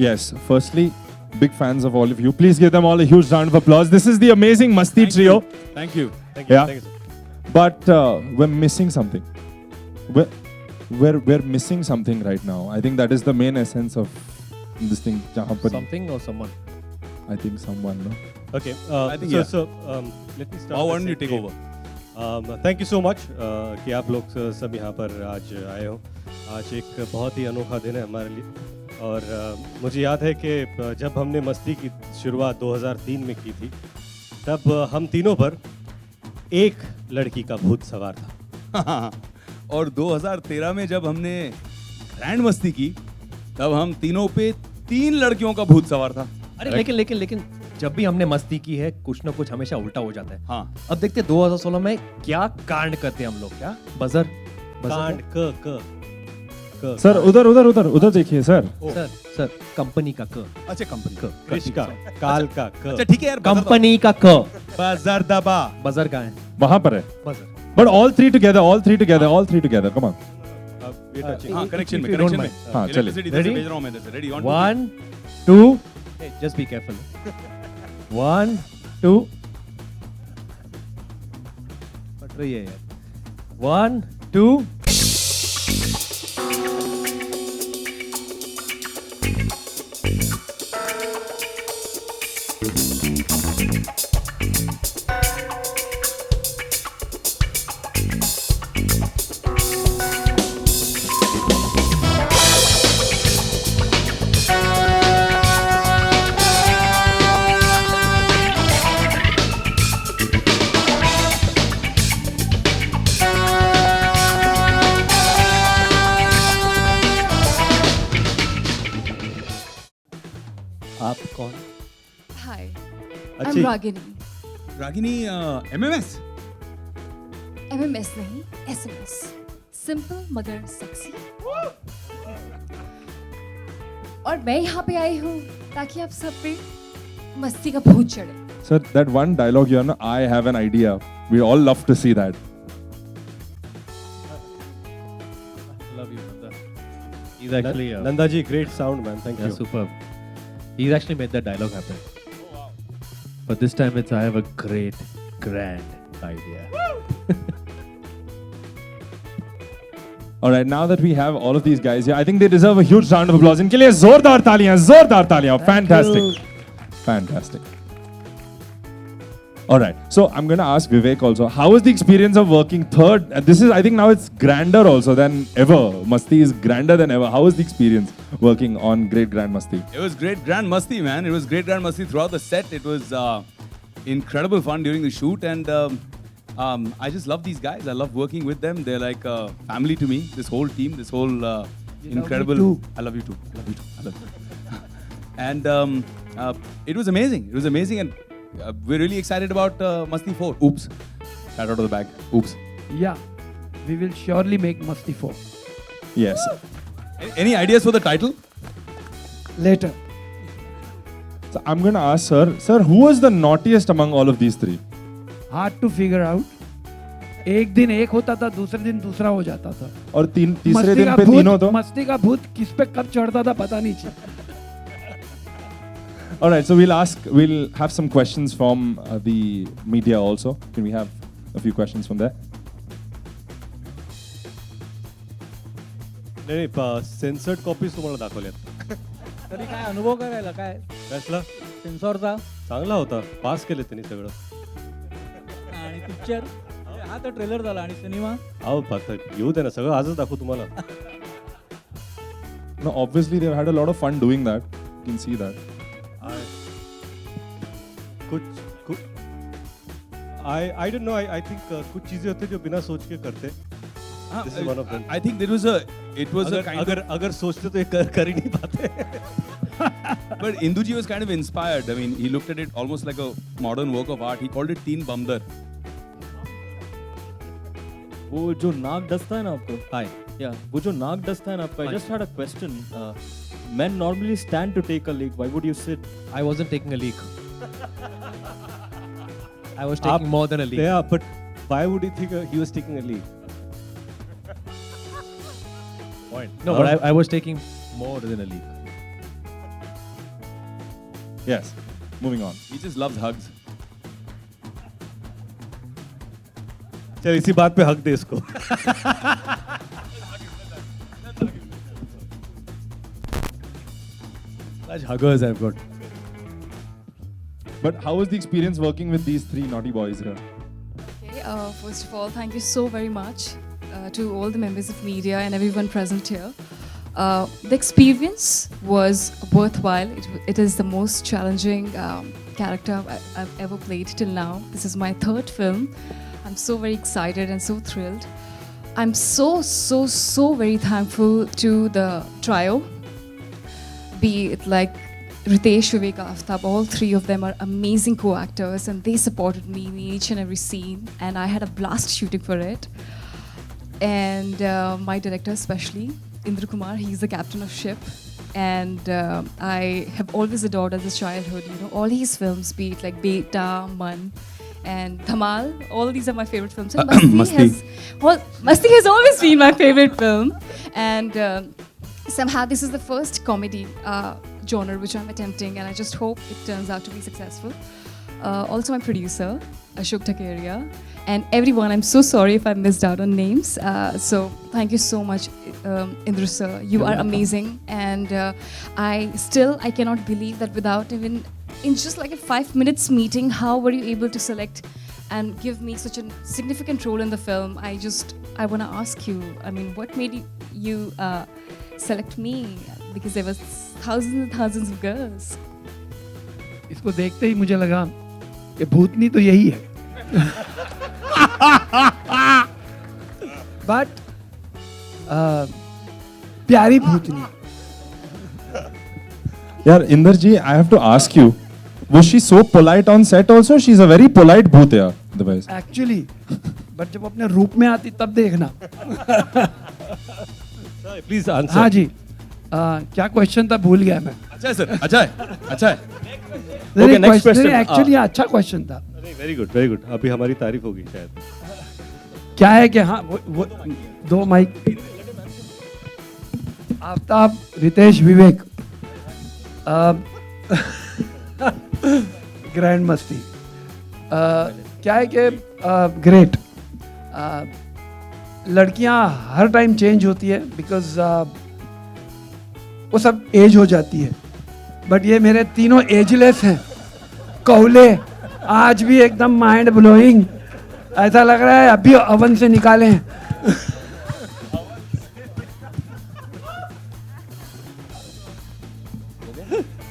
Yes, firstly, big fans of all of you. Please give them all a huge round of applause. This is the amazing Masti Trio. Thank you. Yeah. Thank you, sir. But we're missing something. We're missing something right now. I think that is the main essence of this thing. Jahan par- Something or someone? I think someone. No? Okay. I think, Let me start. Why by don't you saying take कि, over? Thank you so much कि आप लोग सब यहाँ पर आज आए हो. आज एक बहुत ही अनोखा दिन है हमारे लिए और मुझे याद है कि जब हमने मस्ती की शुरुआत 2003 में की थी तब हम तीनों पर एक लड़की का भूत सवार था. और 2013 में जब हमने ग्रैंड मस्ती की तब हम तीनों पे 3 लड़कियों का भूत सवार था. अरे लेकिन जब भी हमने मस्ती की है कुछ ना कुछ हमेशा उल्टा हो जाता है. हाँ. अब देखते हैं 2016 में क्या कांड करते हैं हम लोग. क्या बजर कांड क सर उधर देखिए सर. सर कंपनी का क. अच्छा कंपनी कृष का काल का क. अच्छा ठीक है यार. कंपनी का क. बजर दबा. बजर कहाँ है? वहाँ पर है. Buzzer. But all three together. Come on. हाँ कनेक्शन में हाँ चलिए. इलेक्ट्रिसिटी से भेज रहा हूँ मैं इधर से. Ready 1 2 just be careful. 1 2 पट रही है यार. 1 2 आप कौन? Hi, अच्छी. I'm Ragini. Ragini MMS. MMS नहीं, SMS. Simple मगर sexy. और मैं यहाँ पे आई हूँ ताकि आप सब पे मस्ती का भूत चढ़े. Sir, that one dialogue you know, I have an idea. We all love to see that. Love you, Nanda. He's actually Nanda ji, great sound, man. Thank you. superb. He's actually made that dialogue happen. But this time I have a great, grand idea. All right, now that we have all of these guys here, I think they deserve a huge round of applause. इनके लिए जोरदार तालियां. Fantastic. All right, so I'm going to ask Vivek also. How was the experience of working third? This is, I think now it's grander also than ever. Masti is grander than ever. How was the experience working on Great Grand Masti? It was great Grand Masti, man. It was great Grand Masti throughout the set. It was incredible fun during the shoot, and I just love these guys. I love working with them. They're like family to me. This whole team, this whole incredible. I love you too. I love you too. I love you. And it was amazing. It was amazing, and we're really excited about Masti 4. Oops, cat out of the bag. Oops. Yeah, we will surely make Masti 4. Yes. Any ideas for the title? Later. So I'm going to ask sir, who was the naughtiest among all of these three? Hard to figure out. एक दिन एक होता था, दूसरे दिन दूसरा हो जाता था. और तीसरे मस्ती दिन का पे भूत- तीनों तो. मस्ती का भूत किस पे कब चढ़ता था पता नहीं चला. All right, so we'll have some questions from the media also. Can we have a few questions from there? नाही सेन्सर्ड कॉपीज तुम्हाला दाखवल्यात. तरी काय अनुभव करायला काय कसला सेन्सॉरचा चांगला होता. पास केले त्यांनी सगळं. आणि पिक्चर हा तर ट्रेलर झाला आणि सिनेमा अहो फक्त येऊ दे ना सगळं आजच दाखवू तुम्हाला. No, obviously they've had a lot of fun doing that. You can see that. I don't know. I think कुछ चीजें होती है जो बिना सोच के करते. This is one of them. I think it was a kind of. अगर सोचते तो ये कर ही नहीं पाते. But Induji was kind of inspired. I mean, he looked at it almost like a modern work of art. He called it Teen Bamdar. वो जो नाक डसता है ना आपको. Hi. या वो जो नाक डसता है ना आपको. I just had a question. Men normally stand to take a leak. Why would you sit? I wasn't taking a leak. I was taking more than a leak. Yeah, but why would he think he was taking a leak? Point. No, but I was taking more than a leak. Yes. Moving on. He just loves hugs. चल इसी बात पे हक दे इसको. Such huggers I've got. But how was the experience working with these three naughty boys here? Okay, first of all, thank you so very much to all the members of media and everyone present here. The experience was worthwhile. It is the most challenging character I've ever played till now. This is my third film. I'm so very excited and so thrilled. I'm so very thankful to the trio. Be it like Ritesh, Vivek, Aftab, all three of them are amazing co-actors and they supported me in each and every scene and I had a blast shooting for it. And my director especially, Indra Kumar, he's the captain of ship and I have always adored as a childhood, you know, all his films, be it like Beta, Man and Dhamal, all these are my favorite films. And Masti has always been my favorite film and somehow this is the first comedy genre which I'm attempting and I just hope it turns out to be successful. Also my producer, Ashok Takeria, and everyone, I'm so sorry if I missed out on names. So thank you so much, Indra sir. You are amazing and I cannot believe that without even, in just like a 5 minutes meeting, how were you able to select and give me such a significant role in the film? I want to ask you, I mean, what made you select me? Because there was thousands and thousands of girls. इसको देखते ही मुझे लगा कि भूतनी तो यही है. But प्यारी भूतनी. Yeah, Inder ji, I have to ask you, was she so polite on set also? She's a very polite bhoot here, otherwise. Actually, but जब अपने रूप में आती तब देखना. Please answer. हाँ जी. क्या क्वेश्चन था भूल गया मैं. अच्छा है सर, अच्छा है. Okay, next question. एक्चुअली अच्छा क्वेश्चन था. Very good very good. अभी हमारी तारीफ होगी शायद. क्या है कि हाँ वो दो माइक. आफ्ताब, रितेश, विवेक, ग्रैंड मस्ती. क्या है कि ग्रेट. लड़कियां हर टाइम चेंज होती है बिकॉज वो सब एज हो जाती है बट ये मेरे तीनों एजलेस हैं. कौले आज भी एकदम माइंड ब्लोइंग. ऐसा लग रहा है अभी ओवन से निकाले हैं.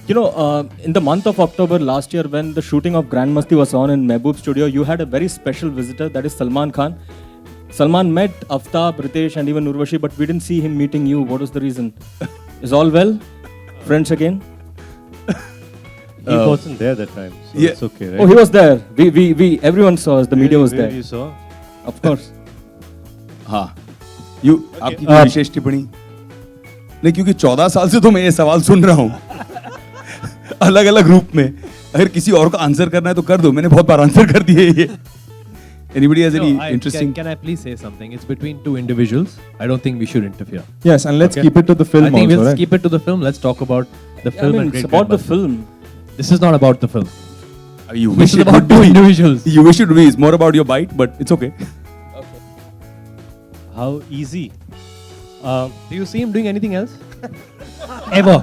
You know, in the month of October last year, when the shooting of Grand Masti was on in Mehboob Studio, you had a very special visitor, that is Salman Khan. Salman met Aftab, Ritesh, and even Urvashi, but we didn't see him meeting you. What was the reason? Is all well? Friends again? He wasn't there that time, so Yeah. it's okay, right? Oh, he was there. We everyone saw us. The media was Where there. You saw? Of course. हाँ. आपकी कोई विशेष टिप्पणी? नहीं, क्योंकि 14 साल से तो मैं ये सवाल सुन रहा हूँ. अलग अलग ग्रुप में. अगर किसी और को आंसर करना है तो कर दो. मैंने बहुत बार आंसर कर दिए ये. Anybody has any interesting? Can I please say something? It's between two individuals. I don't think we should interfere. Yes, and let's Okay. keep it to the film I think also, let's right? keep it to the film. Let's talk about the I film mean, and it's Great about the Grandmother. film. This is not about the film. You This wish is it about would two be. individuals. You wish it would be. It's more about your bite, but it's okay. How easy? Do you see him doing anything else? Ever?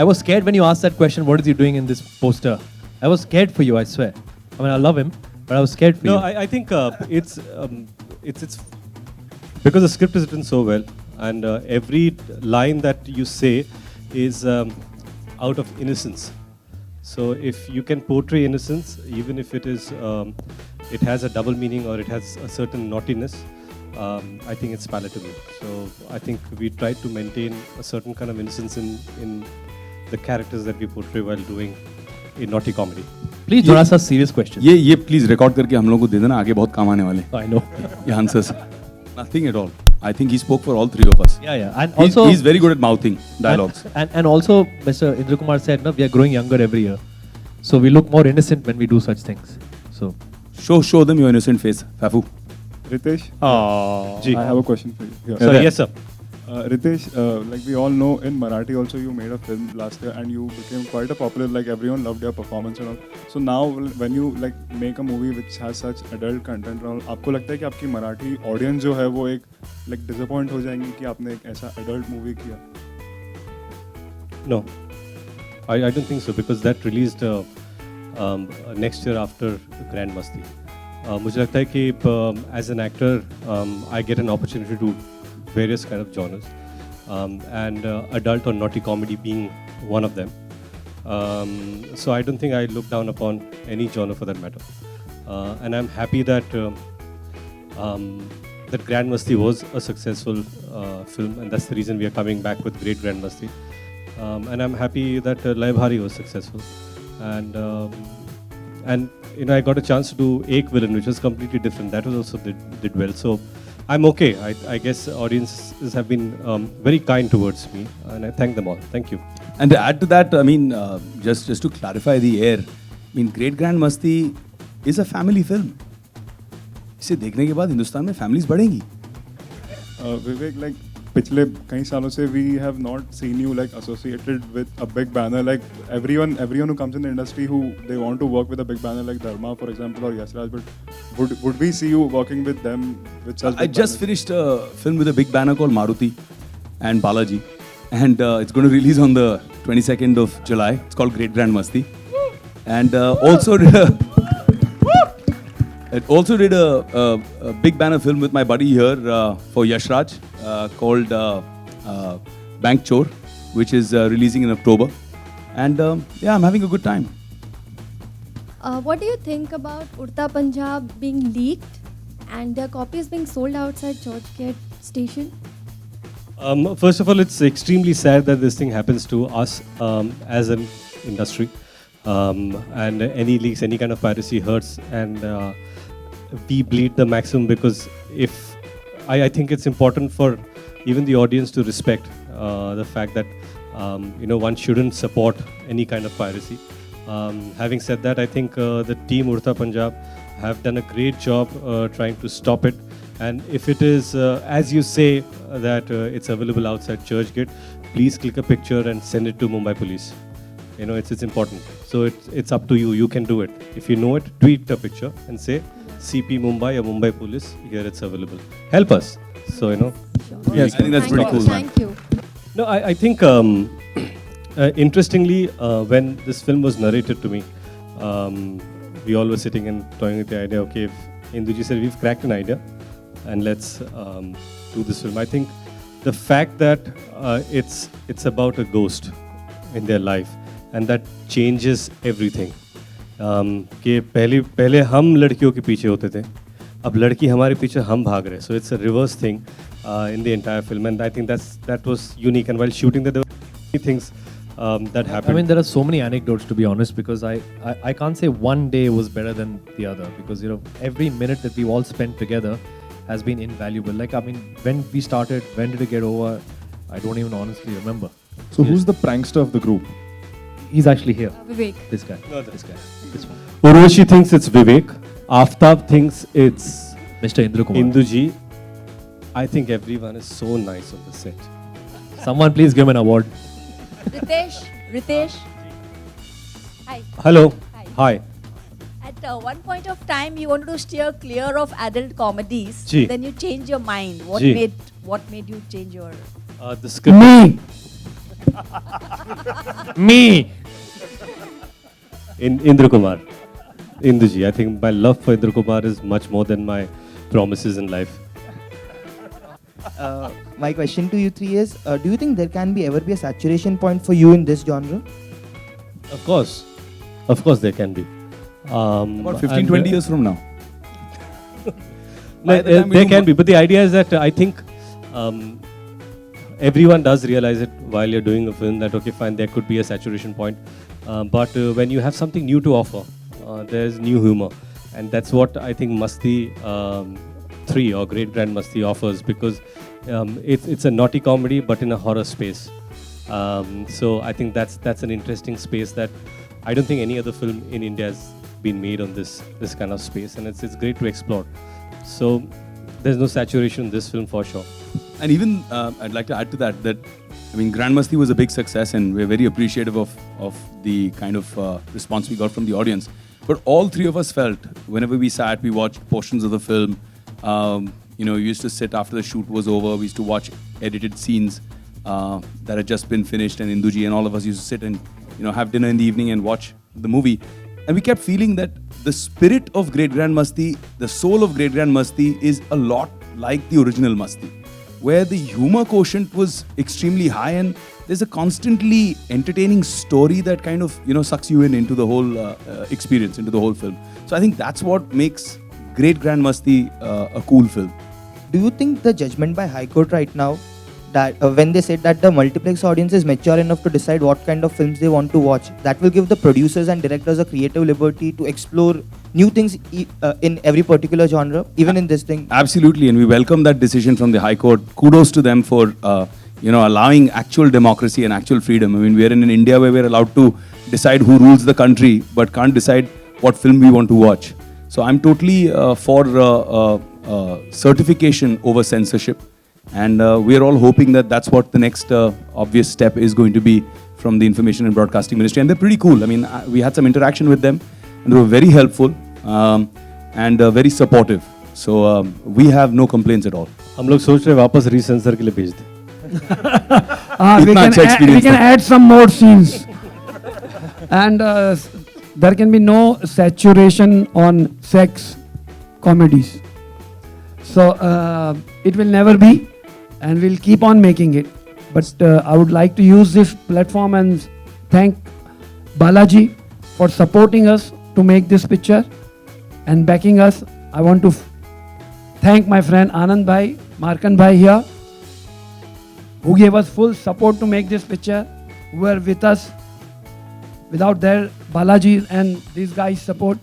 I was scared when you asked that question. What is he doing in this poster? I was scared for you. I swear. I mean, I love him, but I was scared for No, you. I think it's because the script is written so well, and every line that you say is out of innocence. So if you can portray innocence, even if it is, it has a double meaning or it has a certain naughtiness, I think it's palatable. So I think we try to maintain a certain kind of innocence in the characters that we portray while doing a naughty comedy. Please don't ask us serious questions. ये please record करके हम लोग को दे देना. आगे बहुत काम आने वाले. I know. ये answers. Nothing at all. I think he spoke for all three of us. Yeah. And He's, also, he's very good at mouthing dialogues. And also, Mr. Indra Kumar said, no, we are growing younger every year. So we look more innocent when we do such things. So Show them your innocent face, Fafu. Ritesh, Ji. I have a question for you. Sir, yes, sir. Ritesh, like we all know, in Marathi also you made a film last year and you became quite a popular. Like everyone loved your performance and all. So now when you like make a movie which has such adult content and all, आपको लगता है कि आपकी Marathi audience जो है वो एक like disappoint हो जाएंगी कि आपने एक ऐसा adult movie किया? No, I don't think so because that released next year after Grand Masti. मुझे लगता है कि as an actor I get an opportunity to various kind of genres and adult or naughty comedy being one of them. So I don't think I look down upon any genre for that matter. And I'm happy that that Grand Masti was a successful film, and that's the reason we are coming back with Great Grand Masti. And I'm happy that Lay Bhari was successful. And you know, I got a chance to do Ek Villain, which was completely different. That was also did well. So I'm okay. I guess audiences have been very kind towards me, and I thank them all. Thank you. And to add to that, I mean, just to clarify the air, I mean, Great Grand Masti is a family film. इसे देखने के बाद हिंदुस्तान में families बढ़ेंगी. Vivek, like पिछले कई सालों से we have not seen you like associated with a big banner. Like everyone who comes in the industry who they want to work with a big banner like Dharma, for example, or Yash Raj. But would we see you working with them with such? I just finished a film with a big banner called Maruti and Balaji, and it's going to release on the 22nd of July. It's called Great Grand Masti, and also did a big banner film with my buddy here for Yash Raj called Bank Chor, which is releasing in October. And yeah, I'm having a good time. What do you think about Urta Punjab being leaked and their copies being sold outside Churchgate station? First of all, it's extremely sad that this thing happens to us as an industry. And any leaks, any kind of piracy hurts, and we bleed the maximum because if I think it's important for even the audience to respect the fact that you know, one shouldn't support any kind of piracy. Having said that, I think the team Urta Punjab have done a great job trying to stop it. And if it is, as you say, that it's available outside Churchgate, please click a picture and send it to Mumbai Police. You know, it's important. So it's up to you. You can do it. If you know it, tweet a picture and say CP Mumbai or Mumbai Police. Here it's available. Help us. So you know. Yes, I think that's pretty cool. Thank you. No, I think interestingly, when this film was narrated to me, we all were sitting and toying with the idea. Okay, if Induji said we've cracked an idea, and let's do this film. I think the fact that it's about a ghost in their life, and that changes everything. कि पहले हम लड़कियों के पीछे होते थे, अब लड़की हमारे पीछे हम भाग रहे. So it's a reverse thing in the entire film, and I think that was unique. And while shooting that, there were many things that happened. I mean, there are so many anecdotes, to be honest, because I can't say one day was better than the other, because you know, every minute that we all spent together has been invaluable. Like, I mean, when we started, when did it get over? I don't even honestly remember. So who's the prankster of the group? He's actually here. Vivek. This guy. No, This guy. This one. Urvashi thinks it's Vivek. Aftab thinks it's Mr. Indra Kumar. Induji. I think everyone is so nice on the set. Someone please give him an award. Ritesh. Hi. Hello. Hi. At one point of time, you wanted to steer clear of adult comedies. Ji. Then you changed your mind. What Ji. made you change your? The script. Me. Me. Indra Kumar. Induji. I think my love for Indra Kumar is much more than my promises in life. My question to you three is, do you think there can ever be a saturation point for you in this genre? Of course there can be. About 15-20 years from now. There can be, but the idea is that I think everyone does realize it while you're doing a film that, okay, fine, there could be a saturation point. But when you have something new to offer, there's new humor. And that's what I think Masti 3 or Great Grand Masti offers, because it's a naughty comedy but in a horror space. So I think that's an interesting space that I don't think any other film in India has been made on this kind of space, and it's great to explore. So there's no saturation in this film for sure. And even I'd like to add to that I mean, Grand Masti was a big success, and we're very appreciative of the kind of response we got from the audience. But all three of us felt, whenever we sat, we watched portions of the film. You know, we used to sit after the shoot was over. We used to watch edited scenes that had just been finished, and Induji and all of us used to sit and, you know, have dinner in the evening and watch the movie. And we kept feeling that the spirit of Great Grand Masti, the soul of Great Grand Masti, is a lot like the original Masti, where the humor quotient was extremely high, and there's a constantly entertaining story that kind of, you know, sucks you into the whole experience, into the whole film. So I think that's what makes Great Grand Masti a cool film. Do you think the judgment by High Court right now, that when they said that the multiplex audience is mature enough to decide what kind of films they want to watch, that will give the producers and directors a creative liberty to explore new things in every particular genre, even in this thing? Absolutely, and we welcome that decision from the High Court. Kudos to them for you know, allowing actual democracy and actual freedom. I mean, we are in an India where we're allowed to decide who rules the country, but can't decide what film we want to watch. So I'm totally for certification over censorship. And we are all hoping that that's what the next obvious step is going to be from the Information and Broadcasting Ministry. And they're pretty cool. I mean, we had some interaction with them, and they were very helpful and very supportive. So we have no complaints at all. हम लोग सोच रहे वापस रीसेंसर के लिए भेज दें. We can add some more scenes. And there can be no saturation on sex comedies. So it will never be. And we'll keep on making it. But I would like to use this platform and thank Balaji for supporting us to make this picture and backing us. I want to thank my friend Anand Bhai, Markan Bhai here, who gave us full support to make this picture, who were with us. Without their Balaji and these guys' support,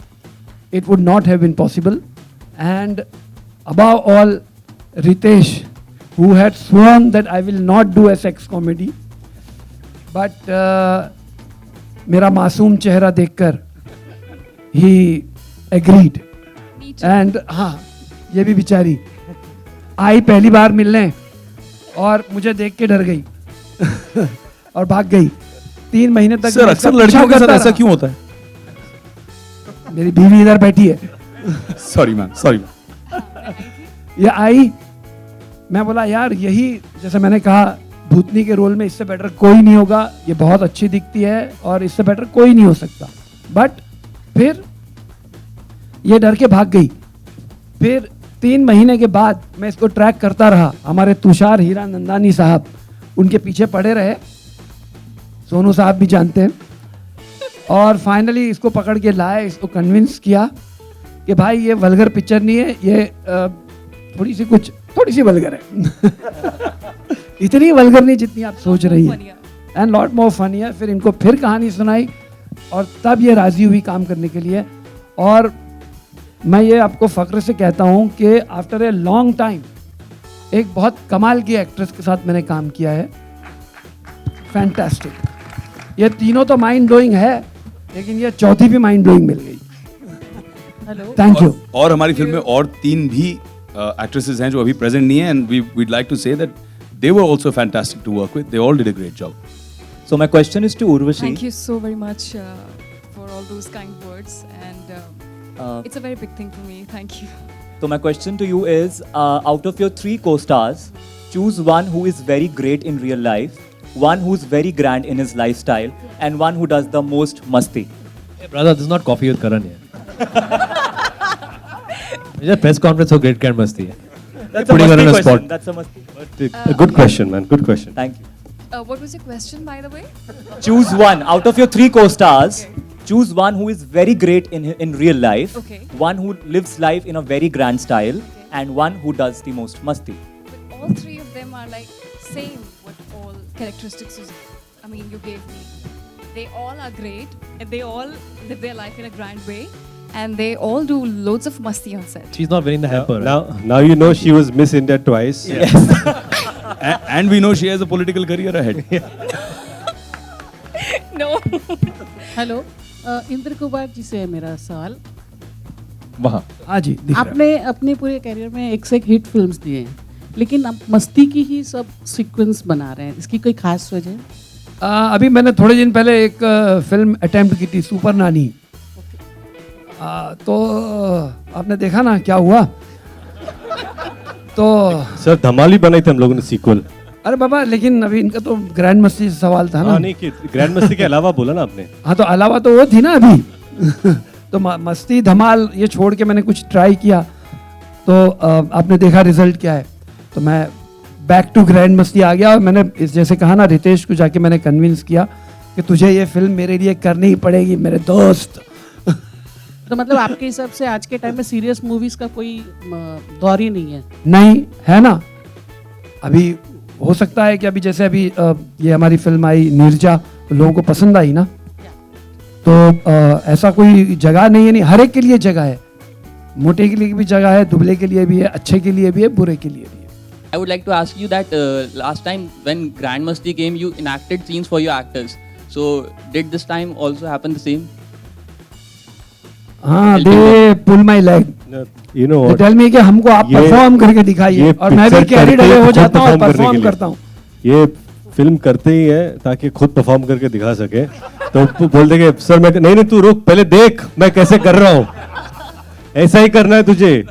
it would not have been possible. And above all, Ritesh, who had sworn that I will not do a sex comedy, but मेरा मासूम चेहरा देखकर he agreed. And हाँ, ये भी बिचारी आई पहली बार मिलने और मुझे देख के डर गई और भाग गई. 3 महीने तक. सर, अक्सर लड़कियों के साथ ऐसा क्यों होता है? मेरी बीवी इधर बैठी है. Sorry man, sorry. ये आई, मैं बोला यार यही, जैसे मैंने कहा भूतनी के रोल में इससे बेटर कोई नहीं होगा, ये बहुत अच्छी दिखती है और इससे बेटर कोई नहीं हो सकता. बट फिर ये डर के भाग गई. फिर 3 महीने के बाद मैं इसको ट्रैक करता रहा. हमारे तुषार हीरा नंदानी साहब उनके पीछे पड़े रहे, सोनू साहब भी जानते हैं, और फाइनली इसको पकड़ के लाए, इसको कन्विंस किया कि भाई ये वल्गर पिक्चर नहीं है, ये थोड़ी सी वल्गर है. इतनी वल्गर नहीं जितनी आप सोच रही है, एंड लॉट मोर फनी है. फिर इनको फिर कहानी सुनाई और तब ये राजी हुई काम करने के लिए. और मैं ये आपको फख्र से कहता हूँ कि आफ्टर ए लॉन्ग टाइम एक बहुत कमाल की एक्ट्रेस के साथ मैंने काम किया है. फैंटास्टिक. ये तीनों तो माइंड ब्लोइंग है, लेकिन ये चौथी भी माइंड ब्लोइंग मिल गई. हेलो. Thank you. और हमारी फिल्म में और 3 भी actresses हैं जो अभी present नहीं हैं, and we'd like to say that they were also fantastic to work with. They all did a great job. So my question is to Urvashi. Thank you so very much for all those kind words, and it's a very big thing for me. Thank you. So my question to you is, out of your 3 co-stars, choose one who is very great in real life, one who's very grand in his lifestyle, and one who does the most masti. Hey brother, this is not Coffee with Karan here. It's a press conference of Great Grand Masti. That's a masti question. That's a masti. A good question, man. Good question. Thank you. What was your question, by the way? Choose one out of your 3 co-stars. Okay. Choose one who is very great in real life, okay, one who lives life in a very grand style, okay, and one who does the most masti. But all 3 of them are like same with all characteristics you gave me. They all are great, and they all live their life in a grand way, and they all do loads of masti on set. She's not winning the hamper. Now you know she was Miss India twice. Yes. And we know she has a political career ahead. No. Hello, Indra Kumar ji से है मेरा सवाल. वहाँ. हाँ जी. आपने अपने पूरे career में 1 से 1 हिट फिल्म्स दिए हैं, लेकिन अब मस्ती की ही सब सीक्वेंस बना रहे हैं, इसकी कोई खास वजह? अभी मैंने थोड़े दिन पहले एक फिल्म अटेम्प्ट की थी, सुपर नानी। तो आपने देखा ना क्या हुआ। तो सर धमाल ही बनाई थी हम लोगों ने सीक्वल। अरे बाबा, लेकिन अभी इनका तो ग्रैंड मस्ती से सवाल था ना। नहीं कि ग्रैंड मस्ती के अलावा बोला ना आपने। हाँ, तो अलावा तो वो थी ना अभी। तो मस्ती धमाल ये छोड़ के मैंने कुछ ट्राई किया, तो आपने देखा रिजल्ट क्या है। तो मैं बैक टू ग्रैंड मस्ती आ गया और मैंने इस जैसे कहा ना, रितेश को जाके मैंने कन्विंस किया कि तुझे ये फिल्म मेरे लिए करनी ही पड़ेगी मेरे दोस्त। तो मतलब आपके हिसाब से आज के टाइम में सीरियस मूवीज का कोई दौर ही नहीं है? नहीं है ना। अभी हो सकता है कि अभी जैसे अभी ये हमारी फिल्म आई नीरजा, लोगों को पसंद आई ना, तो ऐसा कोई जगह नहीं है। नहीं, हर एक के लिए जगह है। मोटे के लिए भी जगह है, दुबले के लिए भी है, अच्छे के लिए भी है, बुरे के लिए भी है। I would like to ask you that last time when Grand Masti came, you enacted scenes for your actors. So did this time also happen the same? हाँ, they pull my leg. You know They what? tell me कि हमको आप perform करके दिखाइए, और मैं भी carried away हो जाता हूँ और परफॉर्म करता हूँ। ये फिल्म करते ही है ताकि खुद परफॉर्म करके दिखा सके। तो बोल देंगे सर मैं नहीं तू रुक, पहले देख मैं कैसे कर रहा हूँ, ऐसा ही करना है तुझे।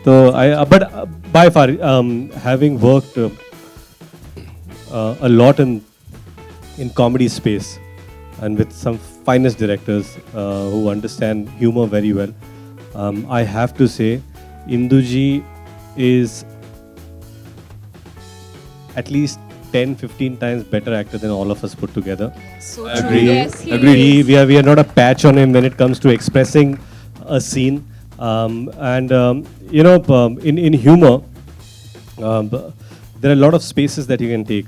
तो but by far having worked a lot in comedy space and with some finest directors who understand humor very well, I have to say Induji is at least 10-15 times better actor than all of us put together. So Agree. true. Yes, he Agree. is. We are not a patch on him when it comes to expressing a scene. In humor, there are a lot of spaces that you can take,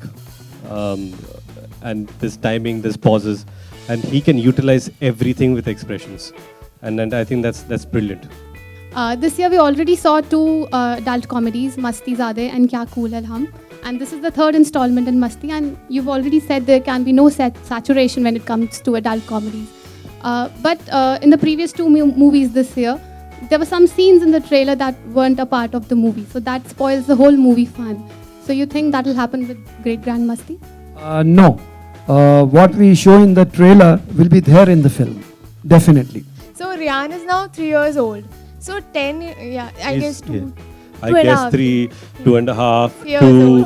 and there's timing, there's pauses, and he can utilize everything with expressions, and I think that's brilliant. This year we already saw two adult comedies, Masti Zade and Kya Cool Hai Hum, and this is the third installment in Masti, and you've already said there can be no saturation when it comes to adult comedies. But in the previous two movies this year, there were some scenes in the trailer that weren't a part of the movie, so that spoils the whole movie fun. So you think that will happen with Great Grand Masti? No. What we show in the trailer will be there in the film, definitely. So Ryan is now 3 years old. So 10, yeah, I guess 2. Yeah. I Two and a guess half. 3, 2.5, Years 2.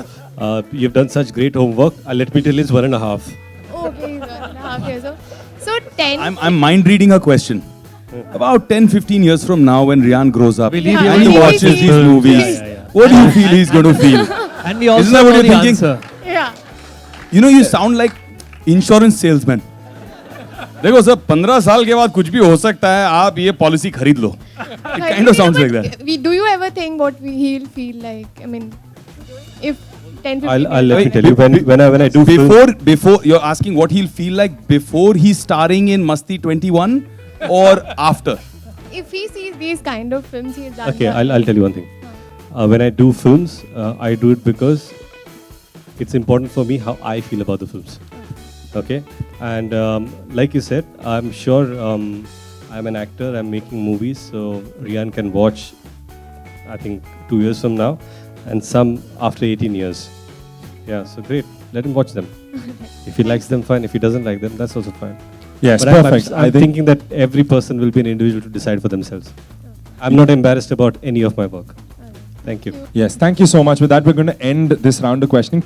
You've done such great homework. Let me tell you, it's 1.5. Okay, he's 1.5 years old. So 10. I'm mind reading a question. About 10-15 years from now, when Rian grows up Will he be and able he to watch watches his these films? movies, Yeah. what do you feel he's going to feel? And we also Isn't that what know you're the thinking? answer. Yeah. You know, you sound like insurance salesman. देखो sir 15 साल के बाद कुछ भी हो सकता है, आप ये पॉलिसी खरीद लो. It kind of sounds like that. Do you ever think what he'll feel like? I mean, if 10-15 I'll let me tell you, when I do before you're asking what he'll feel like before he's starring in Masti 21 or after? if he sees these kind of films, he's done. Okay, I'll tell you one thing. When I do films, I do it because it's important for me how I feel about the films. Okay, and like you said, I'm sure I'm an actor. I'm making movies, so Rian can watch. I think 2 years from now, and some after 18 years. Yeah, so great. Let him watch them. If he likes them, fine. If he doesn't like them, that's also fine. Yes, But perfect. I'm thinking that every person will be an individual to decide for themselves. I'm not embarrassed about any of my work. Thank you. Yes, thank you so much. With that, we're going to end this round of questioning.